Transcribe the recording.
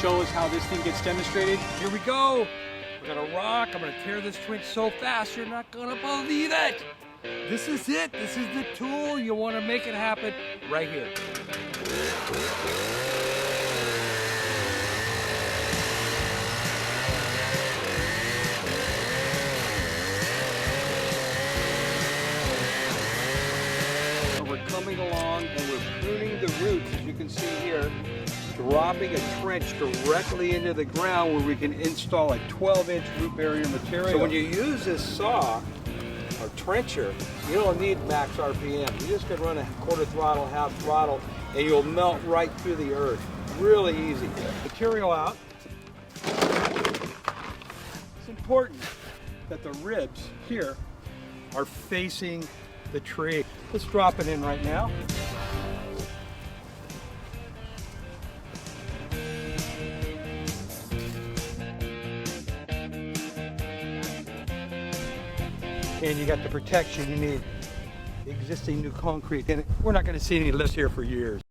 show us how this thing gets demonstrated? Here we go. We're gonna rock. I'm gonna tear this trench so fast you're not gonna believe it. This is it. This is the tool. You want to make it happen right here. So we're coming along and we're pruning the roots, as you can see here, dropping a trench directly into the ground where we can install a 12-inch root barrier material. So when you use this saw or trencher, you don't need max RPM. You just can run a quarter throttle, half throttle, and you'll melt right through the earth. Really easy. Material out. It's important that the ribs here are facing the tree. Let's drop it in right now. And you got the protection you need. Existing new concrete, and we're not going to see any lifts here for years.